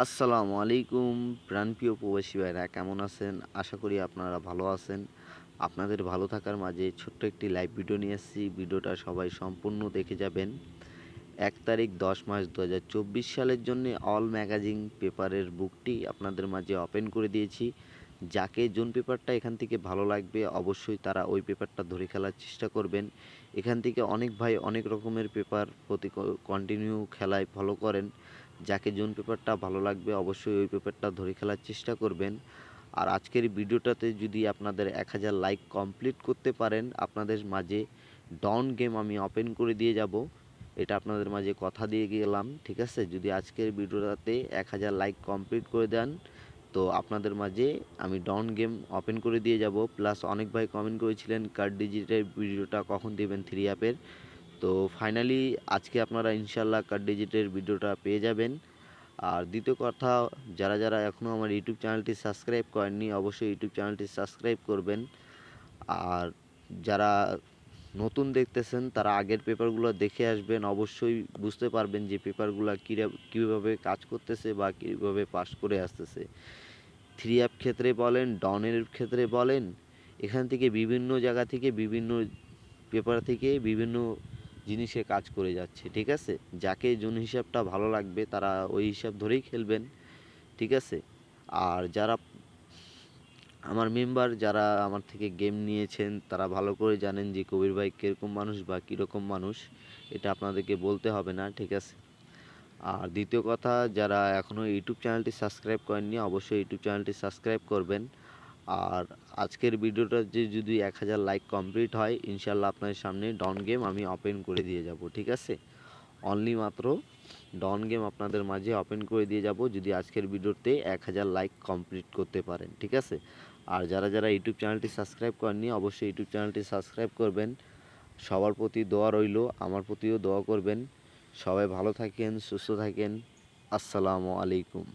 আসসালামু আলাইকুম প্রাণপ্রিয় প্রবাসী ভাইরা কেমন আছেন? আশা করি আপনারা ভালো আছেন। আপনাদের ভালো থাকার মাঝে ছোট্ট একটি লাইভ ভিডিও নিয়ে এসেছি। ভিডিওটা সবাই সম্পূর্ণ দেখে যাবেন। ১ তারিখ ১০ মাস ২০২৪ সালের জন্যে অল ম্যাগাজিন পেপারের বুকটি আপনাদের মাঝে ওপেন করে দিয়েছি। যাকে যোন পেপারটা এখান থেকে ভালো লাগবে অবশ্যই তারা ওই পেপারটা ধরে খেলার চেষ্টা করবেন। এখান থেকে অনেক ভাই অনেক রকমের পেপার প্রতি কন্টিনিউ খেলায় ফলো করেন। যাকে যোন পেপারটা ভালো লাগবে অবশ্যই ওই পেপারটা ধরে খেলার চেষ্টা করবেন। আর আজকের ভিডিওটাতে যদি আপনাদের ১,০০০ লাইক কমপ্লিট করতে পারেন, আপনাদের মাঝে ডন গেম আমি ওপেন করে দিয়ে যাব। এটা আপনাদের মাঝে কথা দিয়ে গেলাম, ঠিক আছে? যদি আজকের ভিডিওটাতে ১,০০০ লাইক কমপ্লিট করে দেন, তো আপনাদের মাঝে আমি ডন গেম ওপেন করে দিয়ে যাব। প্লাস অনেক ভাই কমেন্ট করেছিলেন কার্ড ডিজিটের ভিডিওটা কখন দেবেন 3 অ্যাপের। তো ফাইনালি আজকে আপনারা ইনশাল্লাহ কার্ড ডিজিটের ভিডিওটা পেয়ে যাবেন। আর দ্বিতীয় কথা, যারা এখনও আমার ইউটিউব চ্যানেলটি সাবস্ক্রাইব করেননি অবশ্যই ইউটিউব চ্যানেলটি সাবস্ক্রাইব করবেন। আর যারা নতুন দেখতেছেন তারা আগের পেপারগুলো দেখে আসবেন, অবশ্যই বুঝতে পারবেন যে পেপারগুলো কীভাবে কাজ করতেছে বা কীভাবে পাস করে আসতেছে। 3 অ্যাপ ক্ষেত্রে বলেন, ডনের ক্ষেত্রে বলেন, এখান থেকে বিভিন্ন জায়গা থেকে বিভিন্ন পেপার থেকে বিভিন্ন জিনিসে কাজ করে যাচ্ছে, ঠিক আছে? যাকে যোন হিসাবটা ভালো লাগবে তারা ওই হিসাব ধরেই খেলবেন, ঠিক আছে? আর যারা আমার মেম্বার যারা আমার থেকে গেম নিয়েছেন তারা ভালো করে জানেন যে কবির ভাই কীরকম মানুষ বা কীরকম মানুষ, এটা আপনাদেরকে বলতে হবে না, ঠিক আছে? আর দ্বিতীয় কথা, যারা এখনও ইউটিউব চ্যানেলটি সাবস্ক্রাইব করেননি অবশ্যই ইউটিউব চ্যানেলটি সাবস্ক্রাইব করবেন। আর আজকের ভিডিওটা যে যদি ১,০০০ লাইক কমপ্লিট হয় ইনশাল্লাহ আপনাদের সামনে ডন গেম আমি ওপেন করে দিয়ে যাব, ঠিক আছে? অনলি মাত্র ডন গেম আপনাদের মাঝে ওপেন করে দিয়ে যাব যদি আজকের ভিডিওতে ১,০০০ লাইক কমপ্লিট করতে পারেন, ঠিক আছে? আর যারা ইউটিউব চ্যানেলটি সাবস্ক্রাইব করেননি অবশ্যই ইউটিউব চ্যানেলটি সাবস্ক্রাইব করবেন। সবার প্রতি দোয়া রইল, আমার প্রতিও দোয়া করবেন। সবাই ভালো থাকেন, সুস্থ থাকেন। আসসালামু আলাইকুম।